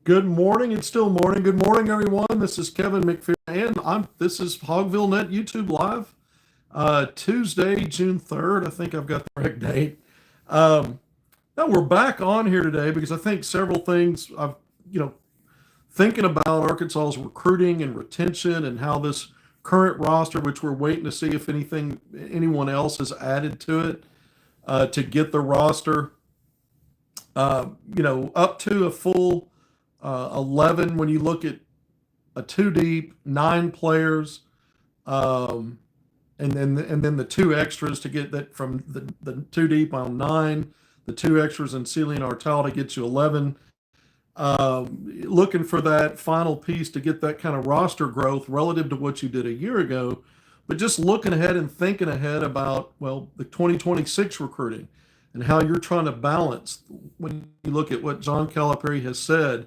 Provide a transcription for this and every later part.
Good morning. It's still morning. Good morning, everyone. This is Kevin McPherson, and this is HogvilleNET YouTube Live, Tuesday, June 3rd. I think I've got the correct date. Now we're back on here today because I think several things thinking about Arkansas's recruiting and retention and how this current roster, which we're waiting to see if anyone else has added to it to get the roster, up to a full 11 when you look at a two deep, 9 players, and then the two extras to get that from the two deep on 9, the two extras in Sealy and Artal to get you 11. Looking for that final piece to get that kind of roster growth relative to what you did a year ago, but just looking ahead and thinking ahead about, the 2026 recruiting and how you're trying to balance when you look at what John Calipari has said,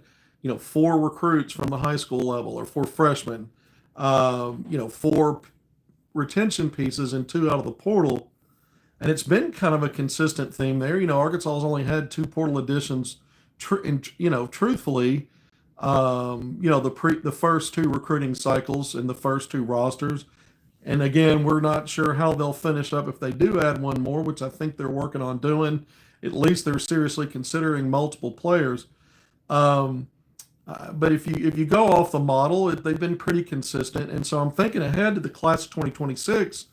4 recruits from the high school level or 4 freshmen, 4 retention pieces and 2 out of the portal. And it's been kind of a consistent theme there. Arkansas has only had 2 portal additions. Truthfully, the first 2 recruiting cycles and the first 2 rosters. And again, we're not sure how they'll finish up if they do add one more, which I think they're working on doing. At least they're seriously considering multiple players. But if you go off the model, they've been pretty consistent. And so I'm thinking ahead to the class of 2026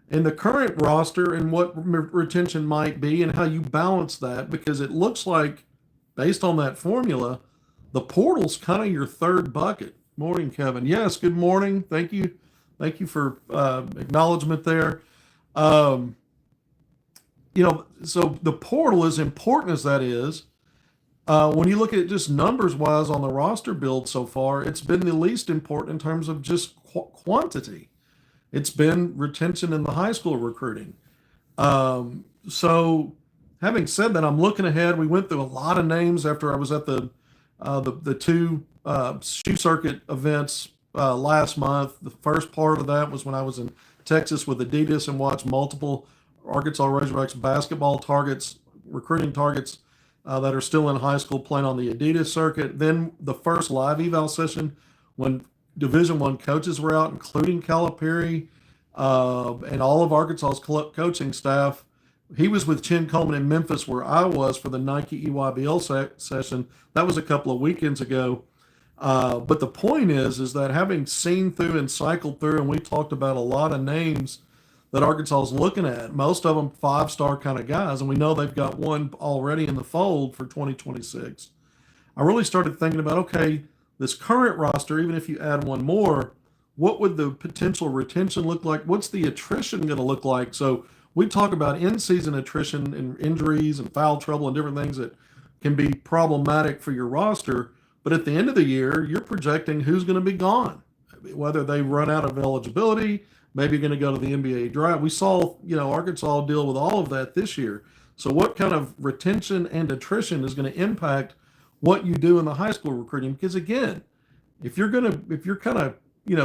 and the current roster and what retention might be and how you balance that, because it looks like, based on that formula, the portal's kind of your third bucket. Morning, Kevin. Yes, good morning. Thank you. Thank you for acknowledgement there. So the portal, as important as that is, when you look at it just numbers-wise on the roster build so far, it's been the least important in terms of just quantity. It's been retention in the high school recruiting. So having said that, I'm looking ahead. We went through a lot of names after I was at the 2 shoe circuit events last month. The first part of that was when I was in Texas with Adidas and watched multiple Arkansas Razorbacks basketball recruiting targets that are still in high school playing on the Adidas circuit. Then the first live eval session when Division I coaches were out, including Calipari and all of Arkansas's coaching staff. He was with Chin Coleman in Memphis, where I was for the Nike EYBL session. That was a couple of weekends ago. But the point is that having seen through and cycled through, and we talked about a lot of names that Arkansas is looking at, most of them 5-star kind of guys, and we know they've got one already in the fold for 2026. I really started thinking about, okay, this current roster, even if you add one more, what would the potential retention look like? What's the attrition going to look like? So we talk about in-season attrition and injuries and foul trouble and different things that can be problematic for your roster. But at the end of the year, you're projecting who's going to be gone, whether they run out of eligibility, maybe going to go to the NBA draft. We saw, Arkansas deal with all of that this year. So what kind of retention and attrition is going to impact what you do in the high school recruiting? Because again, if you're kind of,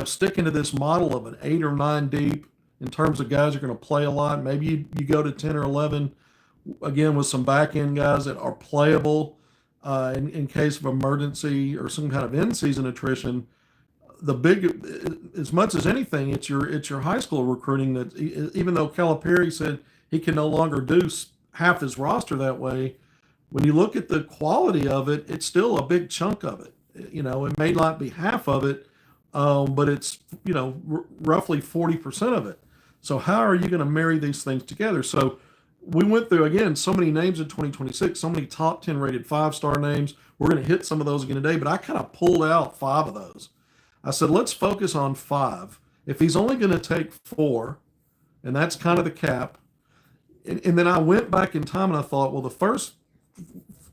sticking to this model of an 8 or 9 deep in terms of guys you're going to play a lot, maybe you go to 10 or 11, again, with some back end guys that are playable in case of emergency or some kind of in-season attrition. As much as anything, it's your high school recruiting that, even though Calipari said he can no longer do half his roster that way, when you look at the quality of it, it's still a big chunk of it. It may not be half of it, but it's, roughly 40% of it. So how are you going to marry these things together? So we went through, again, so many names in 2026, so many top 10 rated 5-star names. We're going to hit some of those again today, but I kind of pulled out 5 of those. I said, let's focus on 5. If he's only going to take 4, and that's kind of the cap, and then I went back in time and I thought, well, the first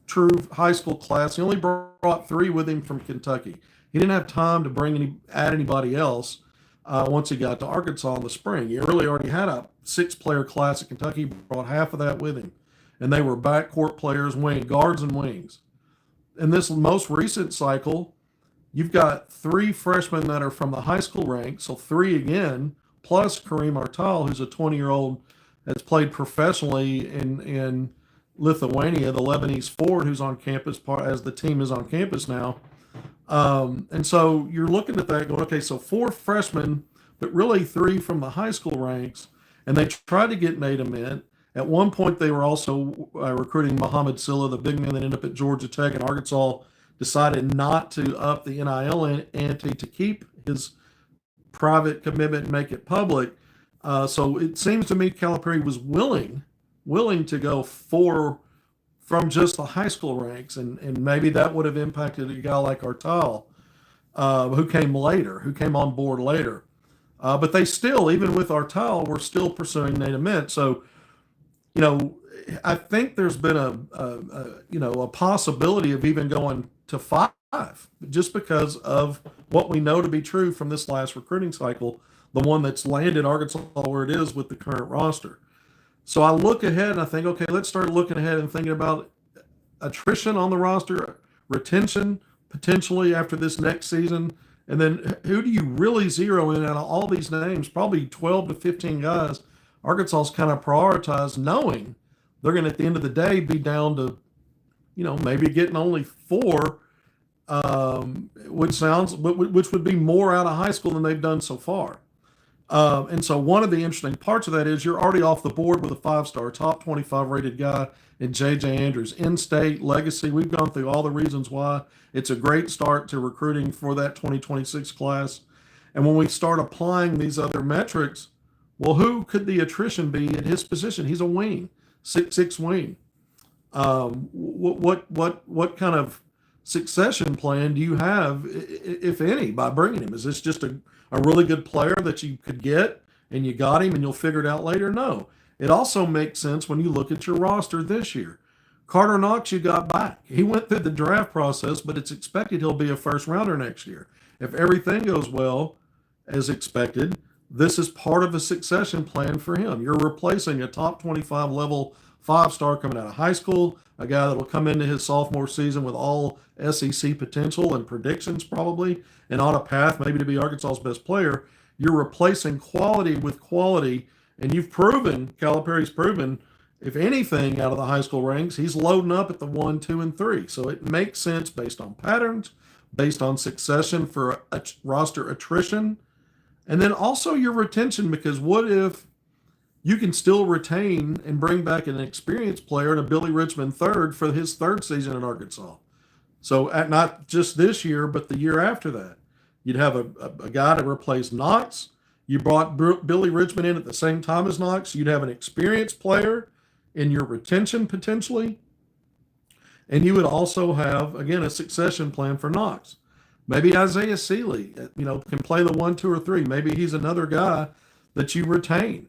true high school class, he only brought 3 with him from Kentucky. He didn't have time to add anybody else once he got to Arkansas in the spring. He already had a 6-player class at Kentucky, brought half of that with him. And they were backcourt players, guards and wings. In this most recent cycle, you've got 3 freshmen that are from the high school ranks, so 3 again, plus Kareem Artal, who's a 20-year-old that's played professionally in Lithuania, the Lebanese forward who's on campus as the team is on campus now. And so you're looking at that going, okay, so 4 freshmen, but really 3 from the high school ranks. And they tried to get Nate Ament. At one point, they were also recruiting Muhammad Silla, the big man that ended up at Georgia Tech, and Arkansas decided not to up the NIL ante to keep his private commitment and make it public. So it seems to me Calipari was willing to go 4 from just the high school ranks, and maybe that would have impacted a guy like Artal, who came on board later. But they still, even with Artal, were still pursuing Nate Ament. So, I think there's been a possibility of even going to 5, just because of what we know to be true from this last recruiting cycle, the one that's landed Arkansas where it is with the current roster. So I look ahead and I think, okay, let's start looking ahead and thinking about attrition on the roster, retention potentially after this next season, and then who do you really zero in out of all these names? Probably 12 to 15 guys. Arkansas's kind of prioritized, knowing they're going to, at the end of the day, be down to, maybe getting only 4, which would be more out of high school than they've done so far. And so one of the interesting parts of that is you're already off the board with a 5-star, top 25 rated guy in J.J. Andrews, in-state legacy. We've gone through all the reasons why it's a great start to recruiting for that 2026 class. And when we start applying these other metrics, well, who could the attrition be at his position? He's a wing, 6'6" wing. What kind of succession plan do you have, if any, by bringing him? Is this just a really good player that you could get and you got him and you'll figure it out later? No. It also makes sense when you look at your roster this year. Carter Knox, you got back. He went through the draft process, but it's expected he'll be a first rounder next year. If everything goes well as expected, this is part of a succession plan for him. You're replacing a top 25 level 5-star coming out of high school, a guy that will come into his sophomore season with all SEC potential and predictions probably, and on a path maybe to be Arkansas's best player. You're replacing quality with quality, and Calipari's proven, if anything out of the high school ranks, he's loading up at the 1, 2, and 3. So it makes sense based on patterns, based on succession for roster attrition, and then also your retention, because what if you can still retain and bring back an experienced player in a Billy Richmond third for his 3rd season in Arkansas? So not just this year, but the year after that. You'd have a guy to replace Knox. You brought Billy Richmond in at the same time as Knox. You'd have an experienced player in your retention potentially. And you would also have, again, a succession plan for Knox. Maybe Isaiah Seeley, can play the 1, 2, or 3. Maybe he's another guy that you retain.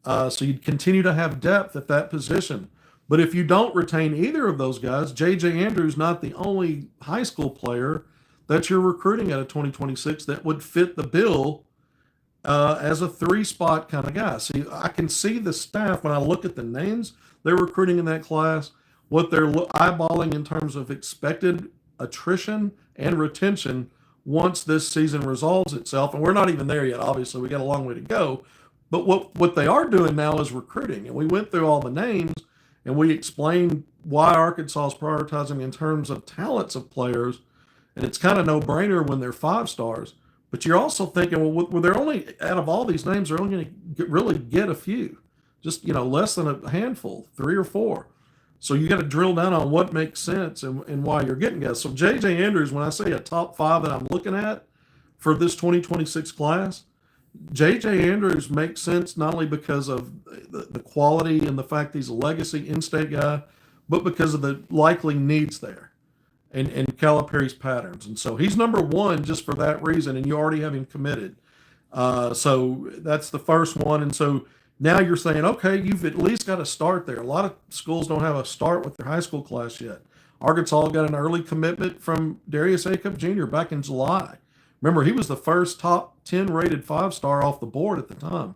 So you'd continue to have depth at that position. But if you don't retain either of those guys, J.J. Andrews not the only high school player that you're recruiting out of 2026 that would fit the bill as a 3-spot kind of guy. See, I can see the staff when I look at the names they're recruiting in that class, what they're eyeballing in terms of expected attrition and retention once this season resolves itself. And we're not even there yet, obviously. We got a long way to go. But what they are doing now is recruiting. And we went through all the names and we explained why Arkansas is prioritizing in terms of talents of players. And it's kind of no-brainer when they're 5-stars. But you're also thinking, well, they're only, out of all these names, they're only going to really get a few. Just, less than a handful, 3 or 4. So you got to drill down on what makes sense and why you're getting guys. So J.J. Andrews, when I say a top 5 that I'm looking at for this 2026 class, J.J. Andrews makes sense not only because of the quality and the fact he's a legacy in-state guy, but because of the likely needs there and Calipari's patterns. And so he's number 1 just for that reason, and you already have him committed. So that's the first one. And so now you're saying, okay, you've at least got a start there. A lot of schools don't have a start with their high school class yet. Arkansas got an early commitment from Darius Acup Jr. back in July. Remember, he was the first top 10 rated 5-star off the board at the time.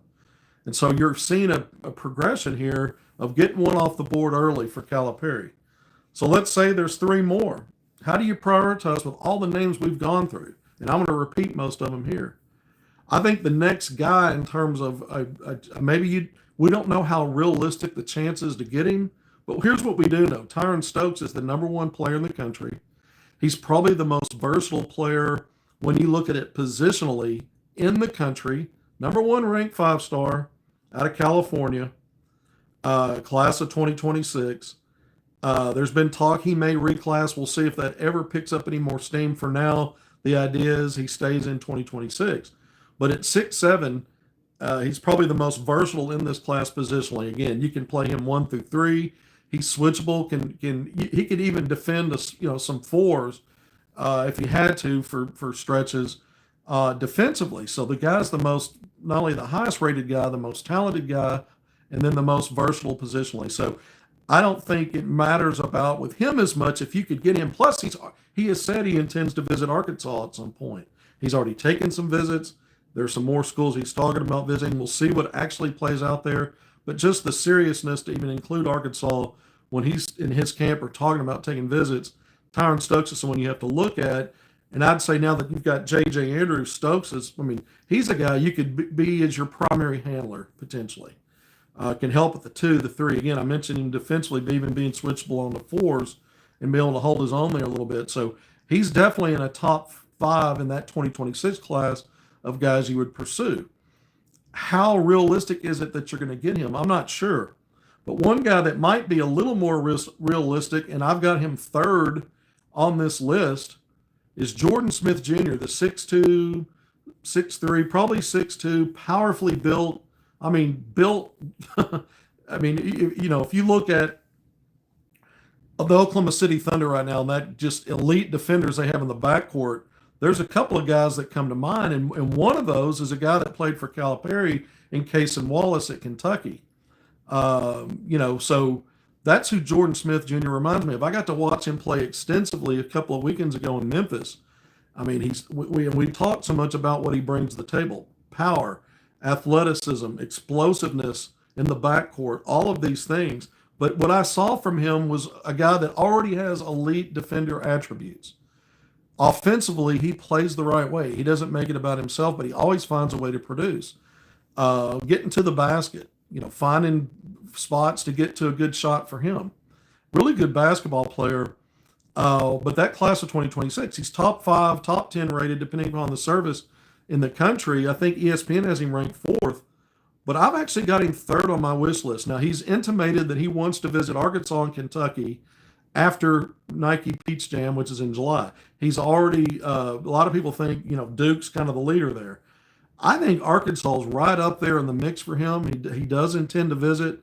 And so you're seeing a progression here of getting one off the board early for Calipari. So let's say there's 3 more. How do you prioritize with all the names we've gone through? And I'm going to repeat most of them here. I think the next guy in terms of we don't know how realistic the chance is to get him, but here's what we do know. Tyron Stokes is the number 1 player in the country. He's probably the most versatile player when you look at it positionally in the country. Number one ranked 5-star out of California, class of 2026. There's been talk he may reclass. We'll see if that ever picks up any more steam. For now, the idea is he stays in 2026. But at 6'7", he's probably the most versatile in this class positionally. Again, you can play him 1 through 3. He's switchable. He could even defend some fours if he had to for stretches defensively. So the guy's not only the highest rated guy, the most talented guy, and then the most versatile positionally. So I don't think it matters about with him as much if you could get him. Plus, he has said he intends to visit Arkansas at some point. He's already taken some visits. There's some more schools he's talking about visiting. We'll see what actually plays out there. But just the seriousness to even include Arkansas when he's in his camp or talking about taking visits, Tyron Stokes is someone you have to look at. And I'd say now that you've got J.J. Andrews, he's a guy you could be as your primary handler potentially. Can help with the 2, the 3. Again, I mentioned him defensively, even being switchable on the 4s and be able to hold his own there a little bit. So he's definitely in a top 5 in that 2026 class of guys you would pursue. How realistic is it that you're going to get him? I'm not sure. But one guy that might be a little more realistic, and I've got him 3rd on this list, is Jordan Smith Jr., the 6'2", 6'3", probably 6'2", powerfully built. Built. If you look at the Oklahoma City Thunder right now, and that just elite defenders they have in the backcourt, there's a couple of guys that come to mind, and one of those is a guy that played for Calipari in Cason Wallace at Kentucky. So that's who Jordan Smith Jr. reminds me of. I got to watch him play extensively a couple of weekends ago in Memphis. We talked so much about what he brings to the table: power, athleticism, explosiveness in the backcourt, all of these things. But what I saw from him was a guy that already has elite defender attributes. Offensively, he plays the right way. He doesn't make it about himself, but he always finds a way to produce. Getting to the basket, finding spots to get to a good shot for him. Really good basketball player. But that class of 2026, he's top 5, top 10 rated, depending upon the service in the country. I think ESPN has him ranked 4th, but I've actually got him 3rd on my wish list. Now, he's intimated that he wants to visit Arkansas and Kentucky after Nike Peach Jam, which is in July. He's already, a lot of people think, Duke's kind of the leader there. I think Arkansas is right up there in the mix for him. He does intend to visit.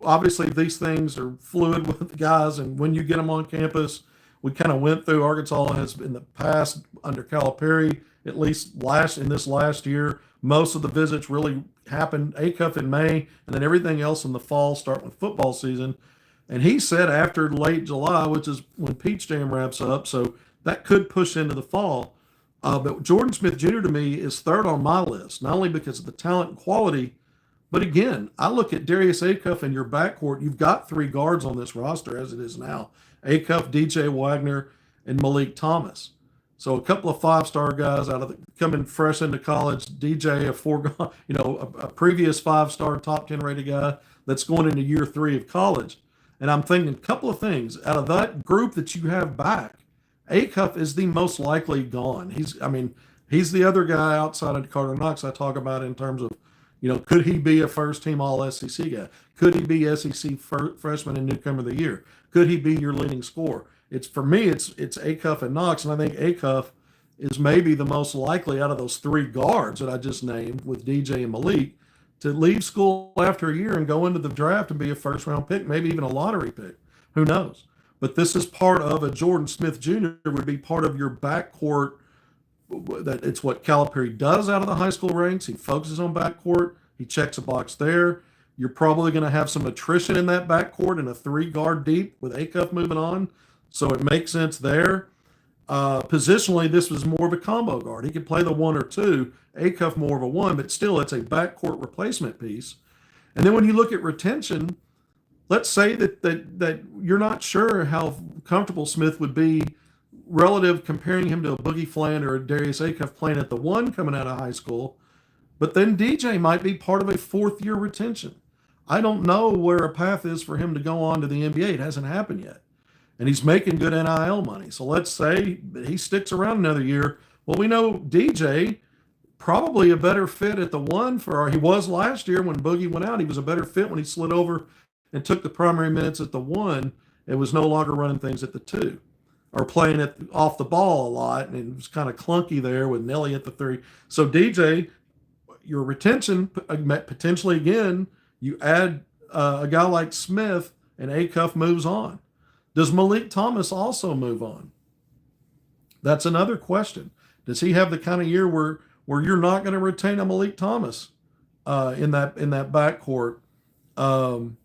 Obviously, these things are fluid with the guys, and when you get them on campus, we kind of went through. Arkansas has in the past under Calipari, at least in this last year, most of the visits really happened ACUF in May, and then everything else in the fall, starting with football season. And he said after late July, which is when Peach Jam wraps up, so that could push into the fall. But Jordan Smith Jr. to me is 3rd on my list, not only because of the talent and quality, but again, I look at Darius ACUF in your backcourt. You've got 3 guards on this roster as it is now: ACUF, DJ Wagner, and Malik Thomas. So a couple of 5-star guys coming fresh into college. DJ, a previous 5-star top 10 rated guy that's going into year 3 of college. And I'm thinking a couple of things out of that group that you have back. ACUF is the most likely gone. He's the other guy outside of Carter Knox I talk about in terms of, could he be a first-team All-SEC guy? Could he be SEC freshman and newcomer of the year? Could he be your leading scorer? For me, it's ACUF and Knox, and I think ACUF is maybe the most likely out of those 3 guards that I just named with DJ and Malik to leave school after a year and go into the draft and be a first-round pick, maybe even a lottery pick. Who knows? But this is part of a Jordan Smith Jr. would be part of your backcourt. That it's what Calipari does out of the high school ranks. He focuses on backcourt. He checks a box there. You're probably going to have some attrition in that backcourt and a 3-guard deep with ACUF moving on. So it makes sense there. Positionally, this was more of a combo guard. He could play the 1 or 2, ACUF more of a 1, but still it's a backcourt replacement piece. And then when you look at retention, let's say that you're not sure how comfortable Smith would be relative comparing him to a Boogie Fland or a Darius ACUF playing at the 1 coming out of high school, but then DJ might be part of a 4th-year retention. I don't know where a path is for him to go on to the NBA. It hasn't happened yet. and he's making good NIL money. So let's say he sticks around another year. Well, we know DJ probably a better fit at the one he was last year when Boogie went out. He was a better fit when he slid over and took the primary minutes at the one. It was no longer running things at the two or playing it off the ball a lot. And it was kind of clunky there with Nelly at the three. So DJ, your retention potentially again, you add a guy like Smith and Acuff moves on. Does Malik Thomas also move on? That's another question. Does he have the kind of year where you're not going to retain a Malik Thomas in that backcourt? When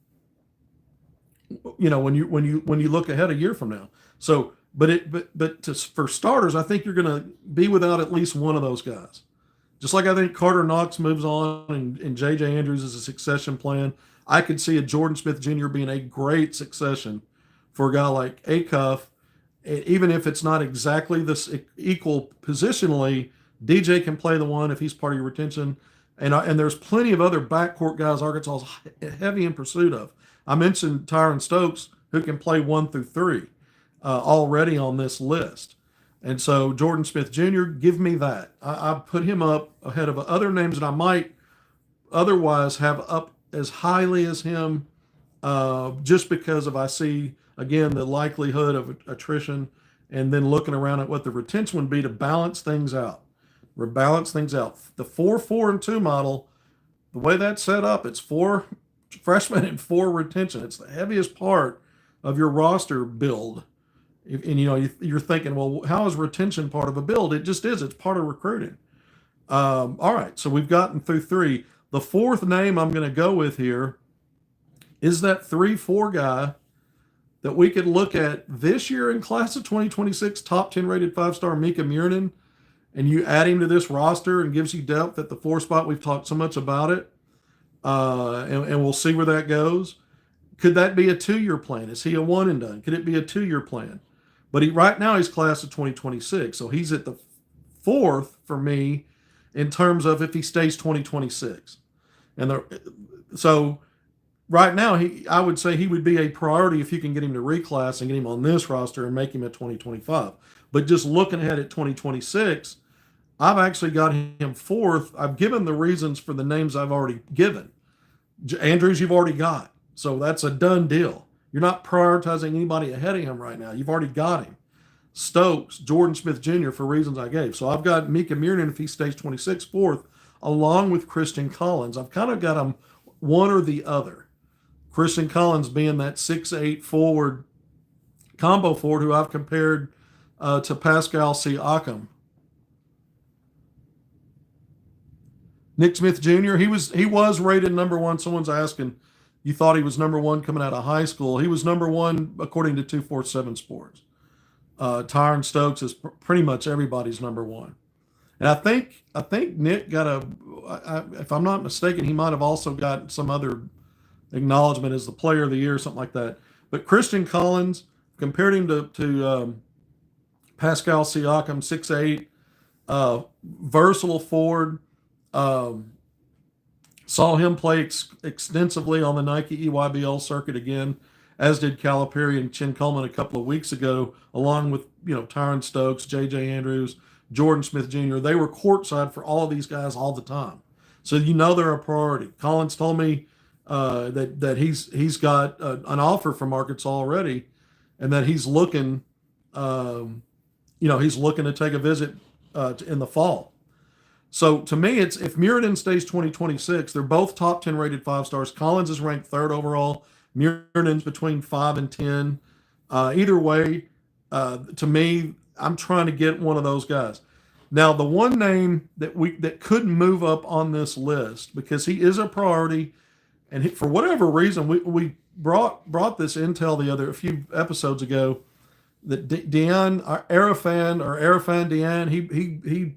you look ahead a year from now. So, for starters, I think you're going to be without at least one of those guys. Just like I think Carter Knox moves on and J.J. Andrews is a succession plan. I could see a Jordan Smith Jr. being a great succession for a guy like Acuff, even if it's not exactly this equal positionally. DJ can play the one if he's part of your retention, and there's plenty of other backcourt guys Arkansas is heavy in pursuit of. I mentioned Tyron Stokes, who can play 1 through 3, already on this list. And so Jordan Smith Jr., give me that. I put him up ahead of other names that I might otherwise have up as highly as him, just because I see, again, the likelihood of attrition, and then looking around at what the retention would be to balance things out. Rebalance things out. The 4-4-2 model, the way that's set up, it's 4 freshmen and 4 retention. It's the heaviest part of your roster build. And you're thinking, well, how is retention part of a build? It just is. It's part of recruiting. All right, so we've gotten through 3. The fourth name I'm going to go with here is that 3-4 guy that we could look at this year in class of 2026, top 10 rated 5-star Mika Murnin, and you add him to this roster and gives you depth at the 4 spot. We've talked so much about it, and we'll see where that goes. Could that be a 2-year plan? Is he a one and done? Could it be a 2-year plan? But right now he's class of 2026, so he's at the 4th for me in terms of if he stays 2026. So right now I would say he would be a priority if you can get him to reclass and get him on this roster and make him at 2025. But just looking ahead at 2026, I've actually got him 4th. I've given the reasons for the names I've already given. Andrews, you've already got. So that's a done deal. You're not prioritizing anybody ahead of him right now. You've already got him. Stokes, Jordan Smith Jr. for reasons I gave. So I've got Mika Murnin if he stays 26, 4th, along with Christian Collins. I've kind of got him one or the other. Christian Collins being that 6'8" forward, combo forward who I've compared to Pascal Siakam. Nick Smith Jr., he was rated number 1. Someone's asking, you thought he was number 1 coming out of high school. He was number 1 according to 247 Sports. Tyron Stokes is pretty much everybody's number 1. And I think Nick got if I'm not mistaken, he might have also got some other acknowledgement as the player of the year or something like that. But Christian Collins, compared him to Pascal Siakam, 6'8", versatile forward. Saw him play extensively on the Nike EYBL circuit again, as did Calipari and Chin Coleman a couple of weeks ago, along with Tyron Stokes, J.J. Andrews, Jordan Smith Jr. They were courtside for all of these guys all the time, so they're a priority. Collins told me that he's got an offer from Arkansas already, and that he's looking, he's looking to take a visit in the fall. So to me, it's if Murnin stays 2026, they're both top 10 rated 5 stars. Collins is ranked 3rd overall. Murnin's between 5 and 10. Either way, to me, I'm trying to get one of those guys. Now, the one name that could move up on this list, because he is a priority, and for whatever reason, we brought this intel a few episodes ago, that Dejan Arafan Dejan, he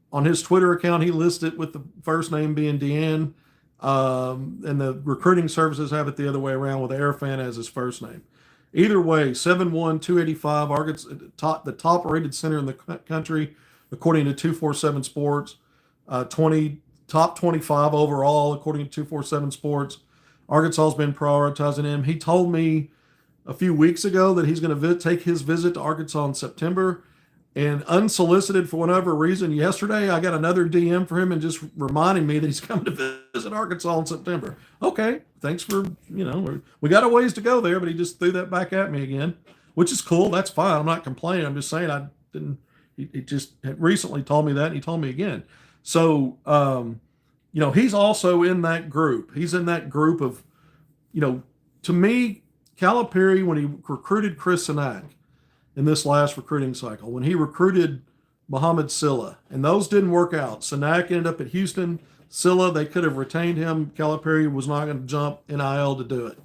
on his Twitter account, he listed it with the first name being Dejan, and the recruiting services have it the other way around with Arafan as his first name. Either way, 7'1", 285, Arkansas, the top-rated center in the country, according to 247 Sports, top 25 overall, according to 247 Sports. Arkansas has been prioritizing him. He told me a few weeks ago that he's going to take his visit to Arkansas in September. And unsolicited for whatever reason, yesterday I got another DM for him and just reminding me that he's coming to visit Arkansas in September. Okay, thanks for, we got a ways to go there, but he just threw that back at me again, which is cool. That's fine. I'm not complaining. I'm just saying I didn't, he just had recently told me that, and he told me again. So, he's also in that group. He's in that group of, to me, Calipari, when he recruited Chris Sinak, in this last recruiting cycle, when he recruited Muhammad Silla, and those didn't work out. Sinak ended up at Houston. Silla, they could have retained him. Calipari was not going to jump NIL to do it.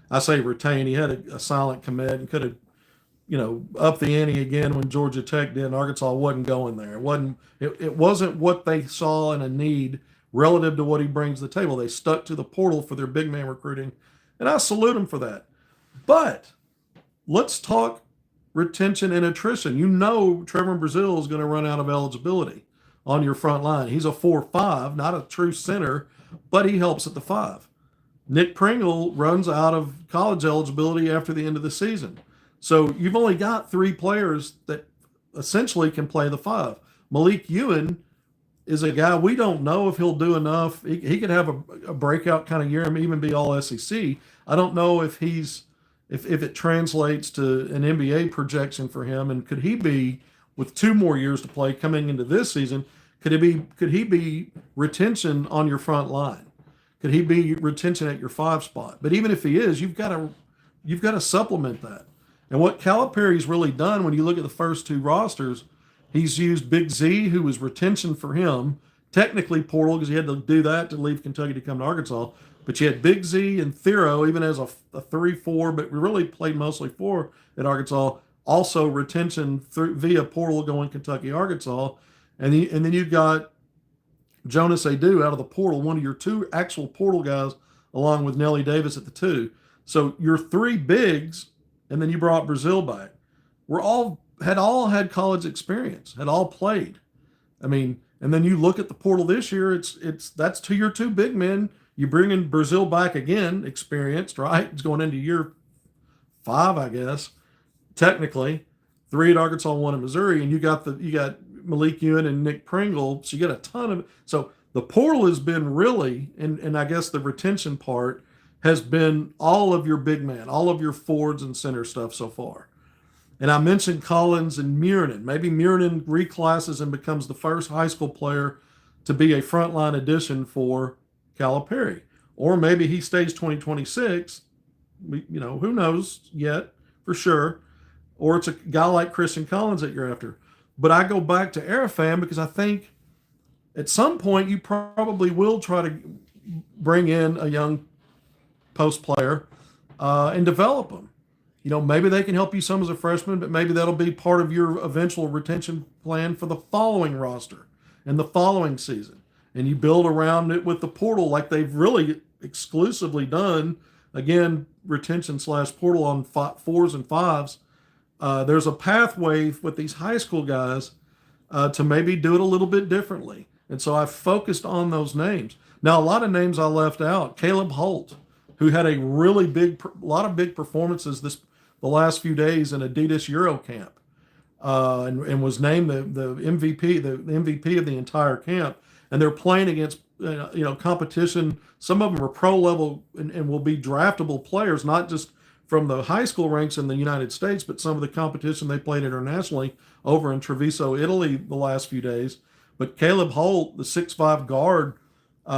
I say retain. He had a silent commit and could have, upped the ante again when Georgia Tech did. And Arkansas wasn't going there. It wasn't what they saw in a need relative to what he brings to the table. They stuck to the portal for their big man recruiting, and I salute him for that. But let's talk retention and attrition. Trevor Brazile is going to run out of eligibility on your front line. He's a 4-5, not a true center, but he helps at the 5. Nick Pringle runs out of college eligibility after the end of the season. So you've only got 3 players that essentially can play the 5. Malik Ewan is a guy we don't know if he'll do enough. He could have a breakout kind of year and even be all SEC. I don't know if if it translates to an NBA projection for him, and could he be, with 2 more years to play coming into this season, could he be retention on your front line? Could he be retention at your 5 spot? But even if he is, you've got to supplement that. And what Calipari's really done, when you look at the first 2 rosters, he's used Big Z, who was retention for him, technically portal because he had to do that to leave Kentucky to come to Arkansas. But you had Big Z and Thero, even as a 3-4, but we really played mostly 4 at Arkansas. Also retention via portal going Kentucky, Arkansas. And then you've got Jonas Adu out of the portal, one of your 2 actual portal guys, along with Nelly Davis at the 2. So your 3 bigs, and then you brought Brazile back, had college experience, had all played. I mean, and then you look at the portal this year, that's to your 2 big men. You bring in Brazile back again, experienced, right? It's going into year 5, I guess, technically. 3 at Arkansas, 1 at Missouri, and you got Malik Ewan and Nick Pringle. So you got a ton of. So the portal has been really, and I guess the retention part has been all of your big man, all of your forwards and center stuff so far. And I mentioned Collins and Muirnan. Maybe Muirnan reclasses and becomes the first high school player to be a frontline addition for Calipari, or maybe he stays 2026. Who knows yet for sure. Or it's a guy like Christian Collins that you're after. But I go back to Arafam because I think at some point you probably will try to bring in a young post player and develop them. Maybe they can help you some as a freshman, but maybe that'll be part of your eventual retention plan for the following roster and the following season. And you build around it with the portal like they've really exclusively done. Again, retention / portal on 4s and 5s. There's a pathway with these high school guys to maybe do it a little bit differently. And so I focused on those names. Now, a lot of names I left out. Caleb Holt, who had a lot of big performances the last few days in Adidas Euro camp, and was named the MVP of the entire camp. And they're playing against competition. Some of them are pro level and will be draftable players, not just from the high school ranks in the United States, but some of the competition they played internationally over in Treviso, Italy, the last few days. But Caleb Holt, the 6'5" guard,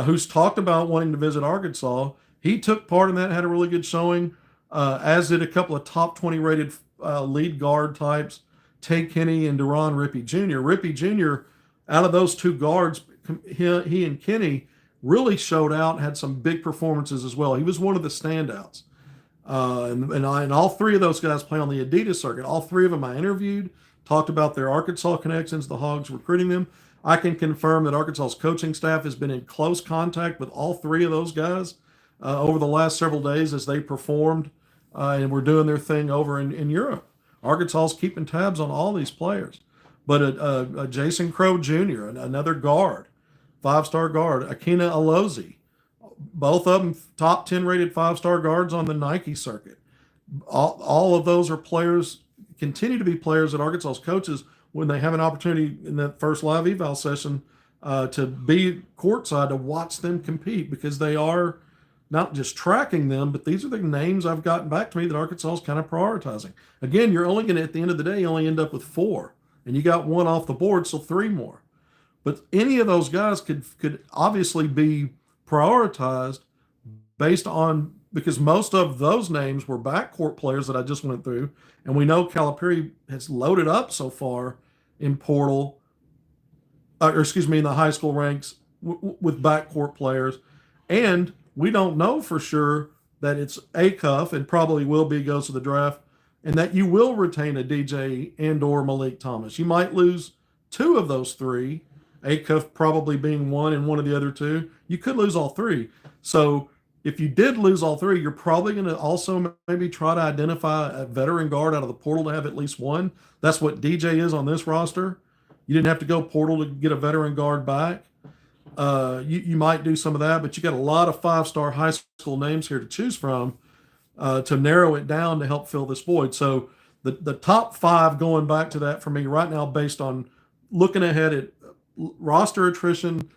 who's talked about wanting to visit Arkansas, he took part in that, had a really good showing, as did a couple of top 20 rated lead guard types, Tay Kenny and Deron Rippey Jr. Rippey Jr., out of those 2 guards, he and Kenny really showed out and had some big performances as well. He was one of the standouts. And all 3 of those guys play on the Adidas circuit. All 3 of them I interviewed, talked about their Arkansas connections, the Hogs recruiting them. I can confirm that Arkansas's coaching staff has been in close contact with all 3 of those guys over the last several days as they performed and were doing their thing over in Europe. Arkansas's keeping tabs on all these players. But a Jason Crow Jr., another guard, 5-star guard, Akina Alozie, both of them top 10 rated 5-star guards on the Nike circuit. All of those are players, continue to be players that Arkansas's coaches, when they have an opportunity in that first live eval session, to be courtside to watch them compete, because they are not just tracking them, but these are the names I've gotten back to me that Arkansas is kind of prioritizing. Again, you're only going to, at the end of the day, only end up with 4, and you got 1 off the board, so 3 more. But any of those guys could obviously be prioritized based on, because most of those names were backcourt players that I just went through, and we know Calipari has loaded up so far in portal, or excuse me, in the high school ranks with backcourt players, and we don't know for sure that it's a cuff, and probably will be, goes to the draft, and that you will retain a DJ and or Malik Thomas. You might lose 2 of those 3, a cuff probably being 1 and one of the other 2. You could lose all 3. So if you did lose all 3, you're probably going to also maybe try to identify a veteran guard out of the portal to have at least 1. That's what DJ is on this roster. You didn't have to go portal to get a veteran guard back. You might do some of that, but you got a lot of 5-star high school names here to choose from, to narrow it down to help fill this void. So the top 5 going back to that for me right now, based on looking ahead at roster attrition,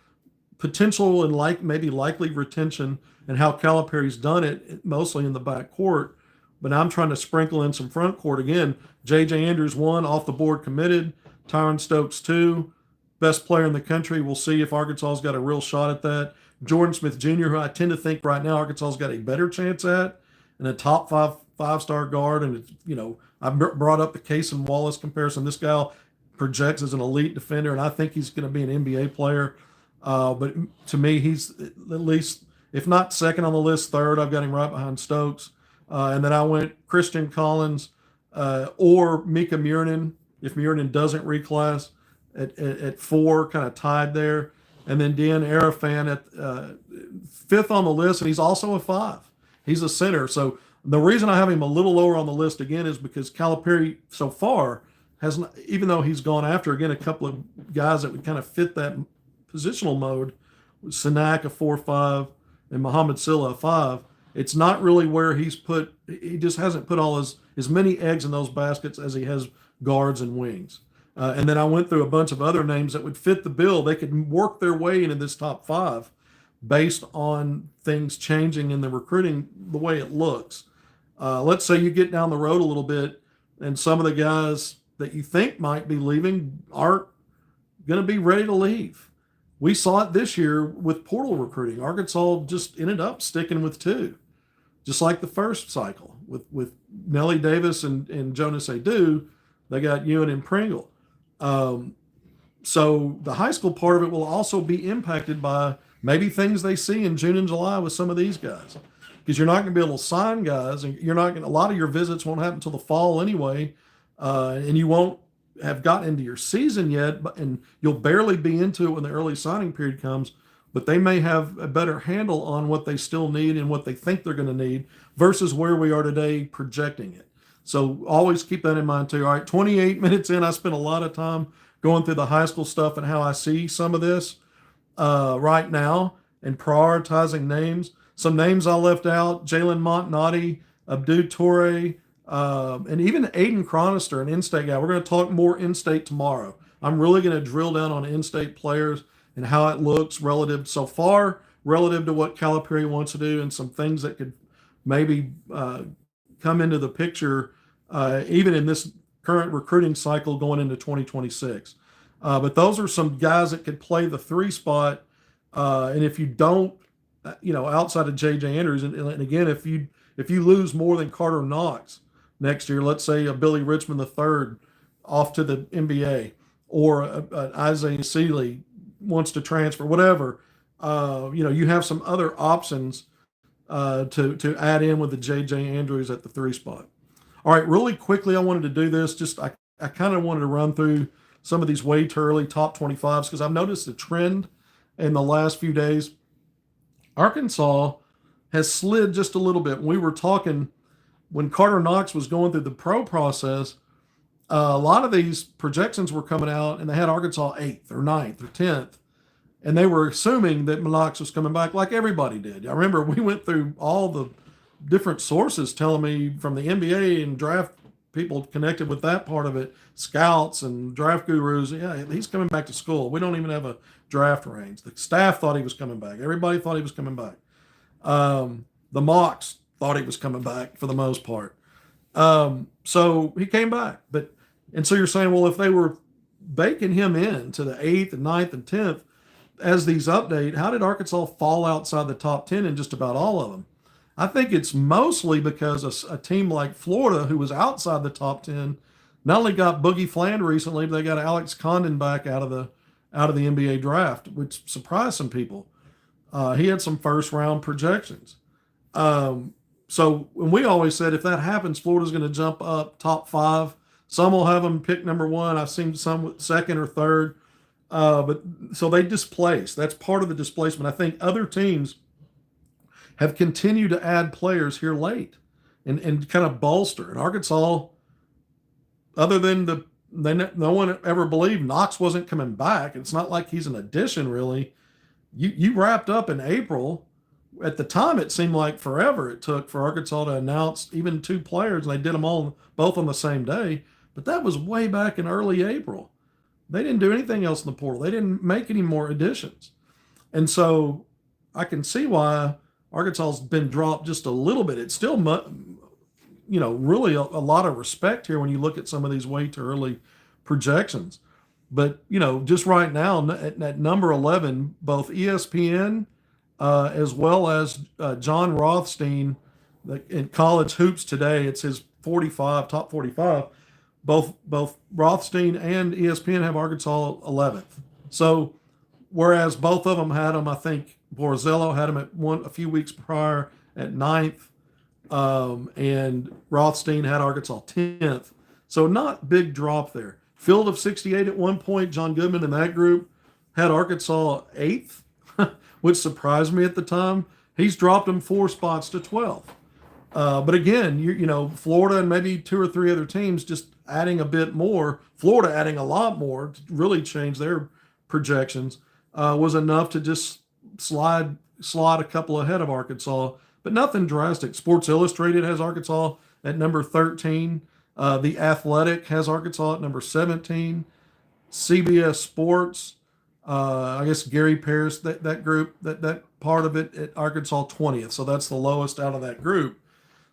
potential and maybe likely retention, and how Calipari's done it mostly in the backcourt. But I'm trying to sprinkle in some front court again. J.J. Andrews 1 off the board committed. Tyron Stokes 2, best player in the country. We'll see if Arkansas's got a real shot at that. Jordan Smith Jr., who I tend to think right now Arkansas's got a better chance at, and a top 5-star guard. And it's, I brought up the Case and Wallace comparison. This guy projects as an elite defender, and I think he's going to be an NBA player. But to me, he's at least, if not second on the list, third. I've got him right behind Stokes. And then I went Christian Collins or Mika Murnin, if Murnin doesn't reclass, at 4, kind of tied there. And then Dan Arafan at 5th on the list, and he's also a 5. He's a center. So the reason I have him a little lower on the list again is because Calipari so far has, even though he's gone after, again, a couple of guys that would kind of fit that positional mode, Sinak a 4-5 and Muhammad Silla a 5, it's not really where he just hasn't put all as many eggs in those baskets as he has guards and wings. And then I went through a bunch of other names that would fit the bill. They could work their way into this top 5 based on things changing in the recruiting, the way it looks. Let's say you get down the road a little bit and some of the guys that you think might be leaving aren't going to be ready to leave. We saw it this year with portal recruiting. Arkansas just ended up sticking with 2, just like the first cycle with Nellie Davis and Jonas Adu. They got Ewan and Pringle. So the high school part of it will also be impacted by maybe things they see in June and July with some of these guys, because you're not going to be able to sign guys, and you're not going. A lot of your visits won't happen until the fall anyway, and you won't have gotten into your season yet, and you'll barely be into it when the early signing period comes. But they may have a better handle on what they still need and what they think they're going to need versus where we are today projecting it. So always keep that in mind too. All right, 28 minutes in, I spent a lot of time going through the high school stuff and how I see some of this right now and prioritizing names. Some names I left out: Jalen Montnati, Abdou Toure, and even Aiden Chronister, an in-state guy. We're going to talk more in-state tomorrow. I'm really going to drill down on in-state players and how it looks relative so far, relative to what Calipari wants to do, and some things that could maybe come into the picture even in this current recruiting cycle going into 2026. But those are some guys that could play the 3 spot. And if you don't, outside of J.J. Andrews, and again, if you lose more than Carter Knox next year, let's say a Billy Richmond III off to the NBA, or Isaiah Seeley wants to transfer, whatever, you have some other options to add in with the J.J. Andrews at the 3 spot. All right, really quickly, I wanted to do this. I kind of wanted to run through some of these way too early top 25s, because I've noticed a trend in the last few days. Arkansas has slid just a little bit. We were talking when Carter Knox was going through the pro process, a lot of these projections were coming out, and they had Arkansas 8th or 9th or 10th. And they were assuming that Knox was coming back like everybody did. I remember we went through all the different sources telling me from the NBA and draft people connected with that part of it, scouts and draft gurus. Yeah, he's coming back to school. We don't even have a draft range. The staff thought he was coming back. Everybody thought he was coming back. The mocks thought he was coming back for the most part. So he came back. And so you're saying, well, if they were baking him in to the 8th and 9th and 10th as these update, how did Arkansas fall outside the top 10 in just about all of them? I think it's mostly because a team like Florida, who was outside the top 10, not only got Boogie Fland recently, but they got Alex Condon back out of the NBA draft, which surprised some people. He had some first round projections. So when we always said if that happens, Florida's going to jump up top 5. Some will have them pick number 1. I've seen some second or third. But so they displace. That's part of the displacement. I think other teams have continued to add players here late and kind of bolster. And Arkansas, other than no one ever believed Knox wasn't coming back. It's not like he's an addition, really. You wrapped up in April. At the time, it seemed like forever it took for Arkansas to announce even 2 players, and they did them both on the same day. But that was way back in early April. They didn't do anything else in the portal. They didn't make any more additions. And so I can see why Arkansas's been dropped just a little bit. It's still, really a lot of respect here when you look at some of these way too early projections. But, just right now at number 11, both ESPN as well as John Rothstein in College Hoops today, it's his top 45. Both Rothstein and ESPN have Arkansas 11th. So whereas both of them had them, I think Borzello had them at a few weeks prior at 9th, and Rothstein had Arkansas 10th. So not big drop there. Field of 68 at one point, John Goodman in that group had Arkansas 8th, which surprised me at the time. He's dropped them 4 spots to 12th. But again, Florida and maybe 2 or 3 other teams just adding a bit more, Florida adding a lot more to really change their projections, was enough to just slide a couple ahead of Arkansas, but nothing drastic. Sports Illustrated has Arkansas at number 13. The Athletic has Arkansas at number 17. CBS Sports, I guess Gary Parrish, that group, that part of it at Arkansas 20th. So that's the lowest out of that group.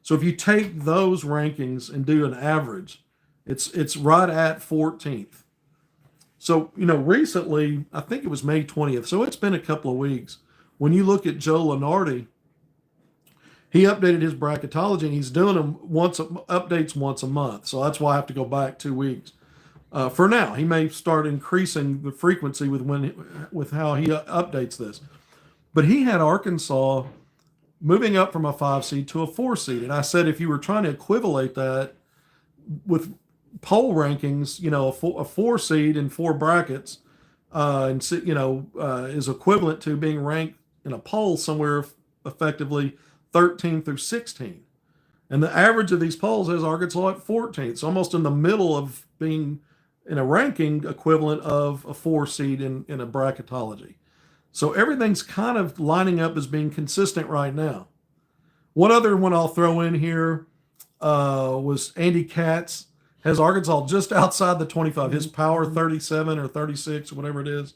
So if you take those rankings and do an average, it's right at 14th. So, recently, I think it was May 20th, so it's been a couple of weeks. When you look at Joe Lenardi, he updated his bracketology, and he's doing them updates once a month. So that's why I have to go back 2 weeks. For now, he may start increasing the frequency with how he updates this. But he had Arkansas moving up from a 5 seed to a 4 seed. And I said if you were trying to equivalate that with poll rankings, a 4 seed in 4 brackets, is equivalent to being ranked in a poll somewhere effectively 13 through 16. And the average of these polls has Arkansas at 14th. So almost in the middle of being in a ranking equivalent of a 4 seed in a bracketology. So everything's kind of lining up as being consistent right now. One other one I'll throw in here was Andy Katz has Arkansas just outside the 25. His power 37 or 36, whatever it is.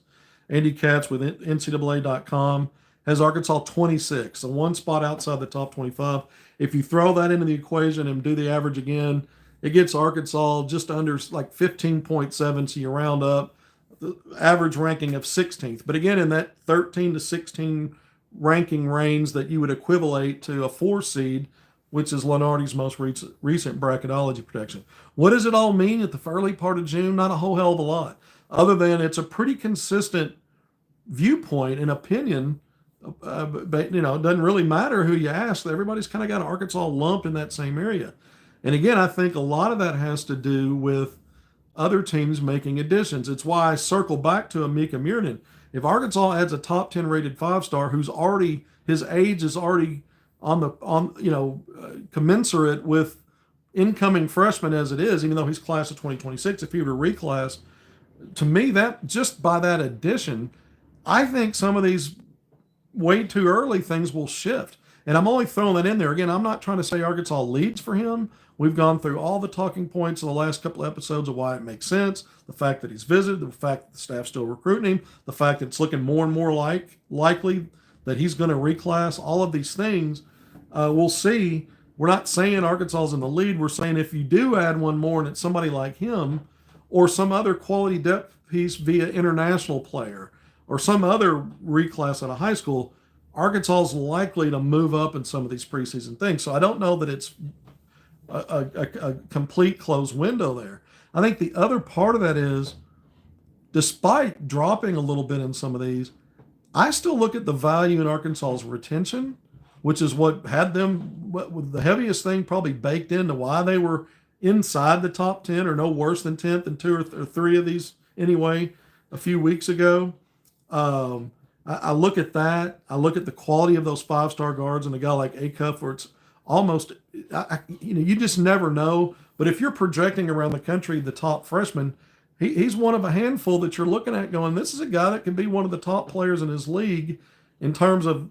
Andy Katz with NCAA.com has Arkansas 26, so 1 spot outside the top 25. If you throw that into the equation and do the average again, it gets Arkansas just under like 15.7, so you round up the average ranking of 16th. But again, in that 13 to 16 ranking range that you would equivalate to a 4 seed, which is Lenardi's most recent bracketology projection. What does it all mean at the early part of June? Not a whole hell of a lot, other than it's a pretty consistent viewpoint and opinion. But it doesn't really matter who you ask. Everybody's kind of got Arkansas lumped in that same area. And again, I think a lot of that has to do with other teams making additions. It's why I circle back to Amika Muirden. If Arkansas adds a top 10 rated 5-star who's already, his age is already commensurate with incoming freshmen as it is, even though he's class of 2026, if he were to reclass, to me, that just by that addition, I think some of these way too early things will shift. And I'm only throwing that in there. Again, I'm not trying to say Arkansas leads for him. We've gone through all the talking points in the last couple of episodes of why it makes sense. The fact that he's visited, the fact that the staff's still recruiting him, the fact that it's looking more and more likely that he's going to reclass, all of these things. We'll see. We're not saying Arkansas's in the lead. We're saying if you do add one more and it's somebody like him or some other quality depth piece via international player or some other reclass out of high school, Arkansas is likely to move up in some of these preseason things. So I don't know that it's a complete closed window there. I think the other part of that is, despite dropping a little bit in some of these, I still look at the value in Arkansas's retention, which is what had them with the heaviest thing probably baked into why they were inside the top 10 or no worse than 10th in two or three of these anyway a few weeks ago. I look at that. I look at the quality of those five-star guards and a guy like Acuff, where it's almost, you just never know. But if you're projecting around the country the top freshman, he's one of a handful that you're looking at going, this is a guy that can be one of the top players in his league in terms of,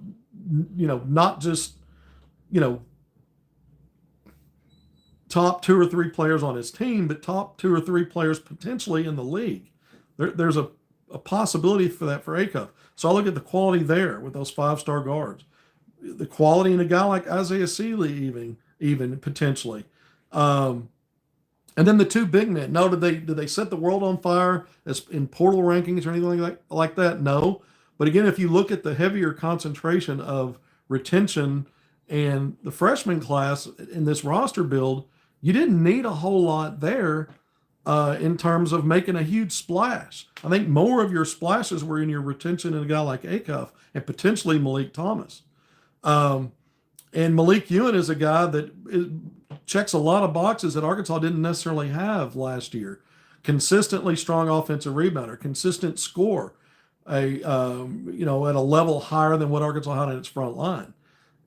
not just, top two or three players on his team, but top two or three players potentially in the league. There's a possibility for that for Acuff. So I look at the quality there with those five-star guards, the quality in a guy like Isaiah Seeley, even potentially. And then the two big men. No, did they set the world on fire as in portal rankings or anything like that? No. But again, if you look at the heavier concentration of retention and the freshman class in this roster build, you didn't need a whole lot there in terms of making a huge splash. I think more of your splashes were in your retention in a guy like Acuff and potentially Malik Thomas. And Malik Ewan is a guy that checks a lot of boxes that Arkansas didn't necessarily have last year. Consistently strong offensive rebounder, consistent score, at a level higher than what Arkansas had in its front line.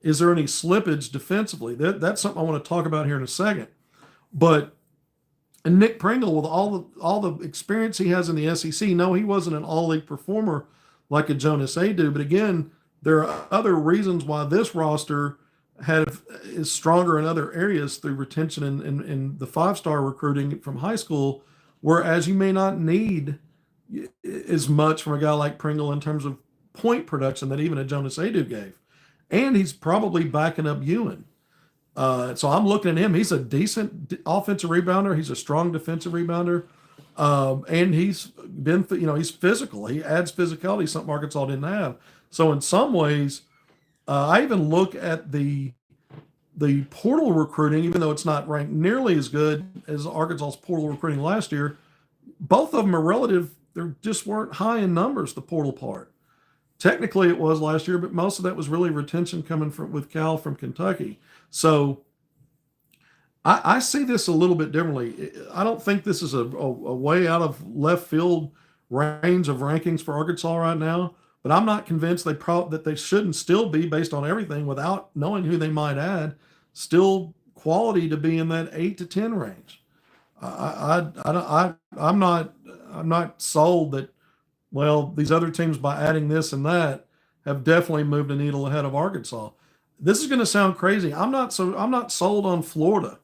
Is there any slippage defensively? That's something I want to talk about here in a second. And Nick Pringle, with all the experience he has in the SEC, no, he wasn't an all-league performer like a Jonas Adu. But again, there are other reasons why this roster is stronger in other areas through retention and the five-star recruiting from high school, whereas you may not need as much from a guy like Pringle in terms of point production that even a Jonas Adu gave. And he's probably backing up Ewan. So I'm looking at him. He's a decent offensive rebounder. He's a strong defensive rebounder. And he's been, he's physical. He adds physicality, something Arkansas didn't have. So in some ways, I even look at the portal recruiting, even though it's not ranked nearly as good as Arkansas's portal recruiting last year. Both of them are relative. They just weren't high in numbers, the portal part. Technically it was last year, but most of that was really retention coming with Cal from Kentucky. So I see this a little bit differently. I don't think this is a way out of left field range of rankings for Arkansas right now, but I'm not convinced that they shouldn't still be, based on everything, without knowing who they might add, still quality to be in that 8 to 10 range. I'm not sold that, well, these other teams, by adding this and that, have definitely moved the needle ahead of Arkansas. This is going to sound crazy. I'm not sold on Florida.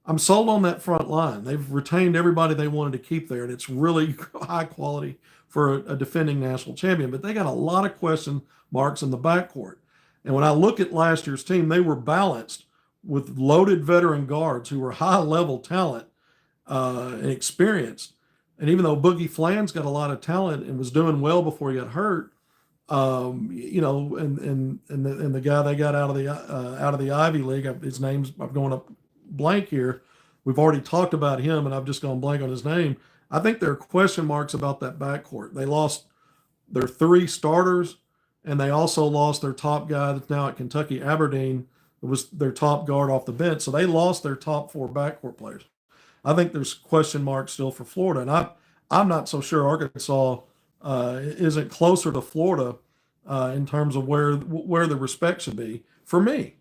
I'm sold on that front line. They've retained everybody they wanted to keep there, and it's really high quality for a defending national champion. But they got a lot of question marks in the backcourt. And when I look at last year's team, they were balanced with loaded veteran guards who were high-level talent and experienced. And even though Boogie Flan's got a lot of talent and was doing well before he got hurt, and the guy they got out of the Ivy League, his name's, I'm going up blank here. We've already talked about him, and I've just gone blank on his name. I think there are question marks about that backcourt. They lost their three starters, and they also lost their top guy that's now at Kentucky, Aberdeen. It was their top guard off the bench. So they lost their top four backcourt players. I think there's question marks still for Florida, and I'm not so sure Arkansas isn't closer to Florida in terms of where the respect should be for me.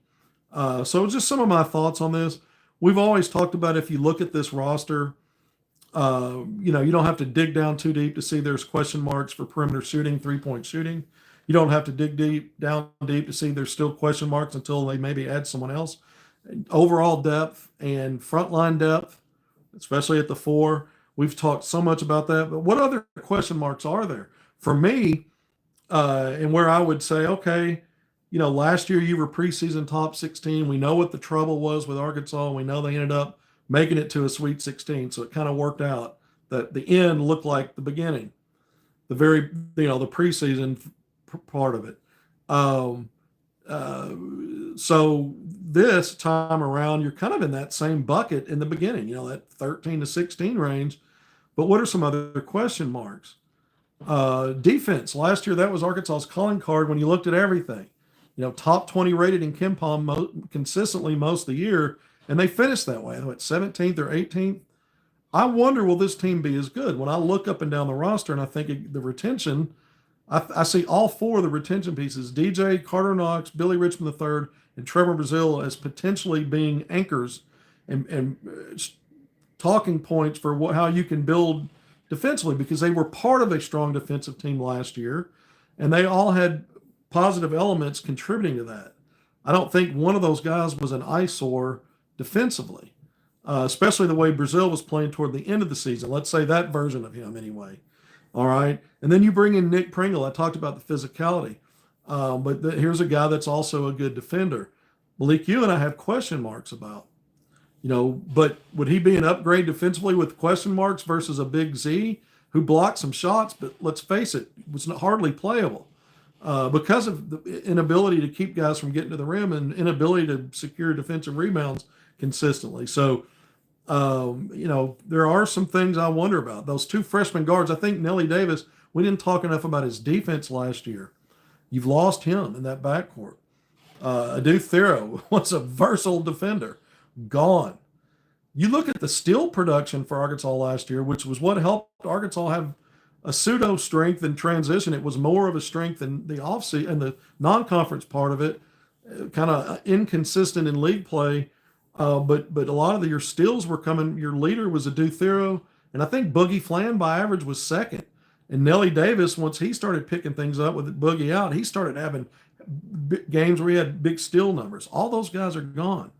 So just some of my thoughts on this. We've always talked about, if you look at this roster, you don't have to dig down too deep to see there's question marks for perimeter shooting, three-point shooting. you don't have to dig down deep to see there's still question marks until they maybe add someone else. Overall depth and frontline depth, especially at the 4, we've talked so much about that. But what other question marks are there? For me, and where I would say, okay, last year you were preseason top 16. We know what the trouble was with Arkansas. And we know they ended up making it to a Sweet 16. So it kind of worked out that the end looked like the beginning, the the preseason part of it. So this time around, you're kind of in that same bucket in the beginning, that 13 to 16 range. But what are some other question marks? Defense. Last year, that was Arkansas's calling card when you looked at everything. Top 20 rated in KenPom consistently most of the year, and they finished that way. At 17th or 18th. I wonder, will this team be as good? When I look up and down the roster and I think the retention, I see all 4 of the retention pieces, DJ, Carter Knox, Billy Richmond III, and Trevor Brazile as potentially being anchors and talking points for how you can build defensively, because they were part of a strong defensive team last year, and they all had positive elements contributing to that. I don't think one of those guys was an eyesore defensively, especially the way Brazile was playing toward the end of the season. Let's say that version of him anyway. All right. And then you bring in Nick Pringle. I talked about the physicality, but here's a guy that's also a good defender. Malik Ewan, I have question marks about. But would he be an upgrade defensively with question marks versus a Big Z who blocked some shots, but let's face it, was hardly playable because of the inability to keep guys from getting to the rim and inability to secure defensive rebounds consistently. So, there are some things I wonder about. Those 2 freshman guards, I think Nelly Davis, we didn't talk enough about his defense last year. You've lost him in that backcourt. Adu Thero was a versatile defender. Gone. You look at the steal production for Arkansas last year, which was what helped Arkansas have a pseudo strength in transition. It was more of a strength in the offseason and the non-conference part of it, kind of inconsistent in league play. But a lot of your steals were coming. Your leader was Adu Thero, and I think Boogie Flan by average was second. And Nelly Davis, once he started picking things up with Boogie out, he started having games where he had big steal numbers. All those guys are gone.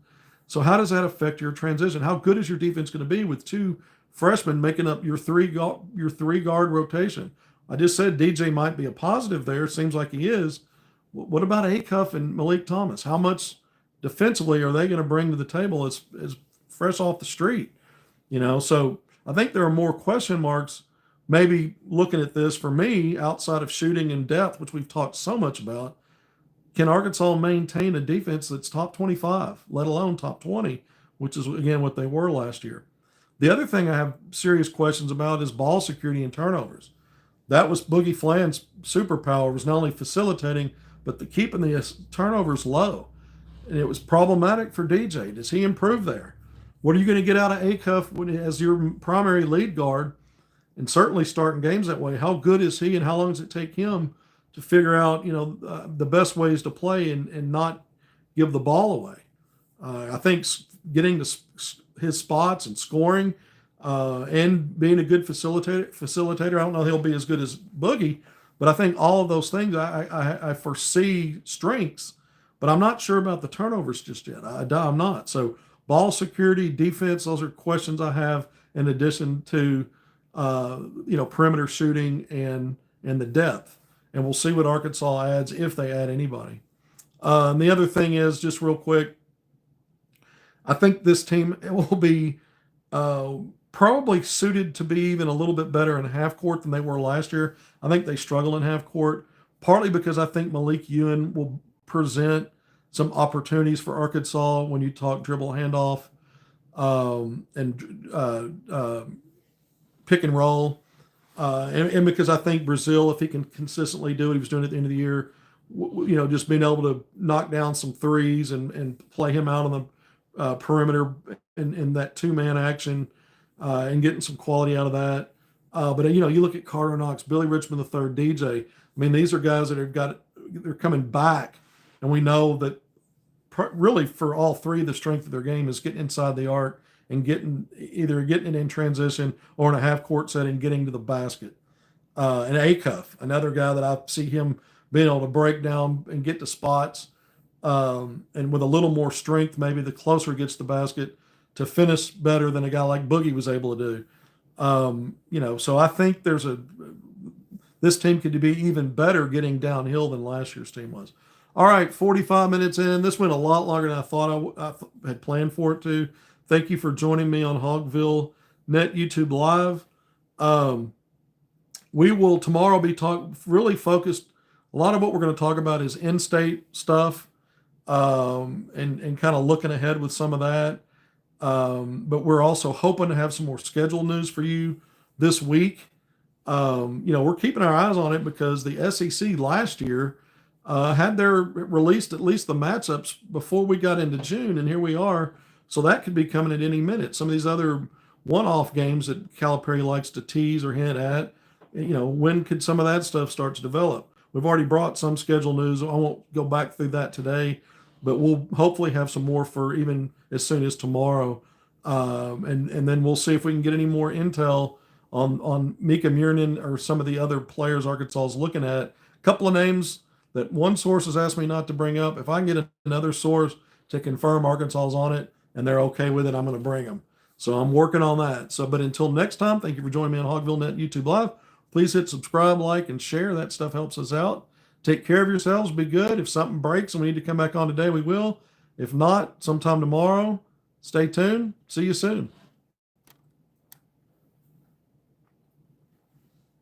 So how does that affect your transition? How good is your defense going to be with 2 freshmen making up your three guard rotation? I just said DJ might be a positive there. Seems like he is. What about Acuff and Malik Thomas? How much defensively are they going to bring to the table as fresh off the street? So I think there are more question marks maybe looking at this for me outside of shooting and depth, which we've talked so much about. Can Arkansas maintain a defense that's top 25, let alone top 20, which is, again, what they were last year? The other thing I have serious questions about is ball security and turnovers. That was Boogie Flan's superpower, was not only facilitating, but keeping the turnovers low. And it was problematic for DJ. Does he improve there? What are you going to get out of Acuff as your primary lead guard, and certainly starting games that way? How good is he, and how long does it take him to figure out, the best ways to play and not give the ball away? I think getting to his spots and scoring and being a good facilitator. I don't know if he'll be as good as Boogie, but I think all of those things I foresee strengths, but I'm not sure about the turnovers just yet. I'm not. So ball security, defense, those are questions I have in addition to, perimeter shooting and the depth. And we'll see what Arkansas adds, if they add anybody. And the other thing is, just real quick, I think this team will be probably suited to be even a little bit better in half court than they were last year. I think they struggle in half court, partly because I think Malik Ewan will present some opportunities for Arkansas when you talk dribble handoff and pick and roll. And because I think Brazile, if he can consistently do what he was doing at the end of the year, just being able to knock down some threes and play him out on the perimeter in that 2-man action and getting some quality out of that. But you look at Carter Knox, Billy Richmond III, DJ. I mean, these are guys that they're coming back, and we know that really for all 3, the strength of their game is getting inside the arc and getting it in transition or in a half court setting, getting to the basket. And Acuff, another guy that I see him being able to break down and get to spots, and with a little more strength, maybe the closer it gets to the basket, to finish better than a guy like Boogie was able to do. So I think this team could be even better getting downhill than last year's team was. All right, 45 minutes in. This went a lot longer than I thought I had planned for it to. Thank you for joining me on HogvilleNET YouTube Live. We will tomorrow be really focused. A lot of what we're going to talk about is in-state stuff, and kind of looking ahead with some of that. But we're also hoping to have some more schedule news for you this week. We're keeping our eyes on it because the SEC last year had released at least the matchups before we got into June, and here we are. So that could be coming at any minute. Some of these other one-off games that Calipari likes to tease or hint at, when could some of that stuff start to develop? We've already brought some schedule news. I won't go back through that today, but we'll hopefully have some more for even as soon as tomorrow. And then we'll see if we can get any more intel on Mika Murnin or some of the other players Arkansas is looking at. A couple of names that one source has asked me not to bring up. If I can get another source to confirm Arkansas is on it and they're okay with it, I'm going to bring them. So I'm working on that. But until next time, thank you for joining me on HogvilleNET YouTube Live. Please hit subscribe, like, and share. That stuff helps us out. Take care of yourselves. Be good. If something breaks and we need to come back on today, we will. If not, sometime tomorrow. Stay tuned. See you soon.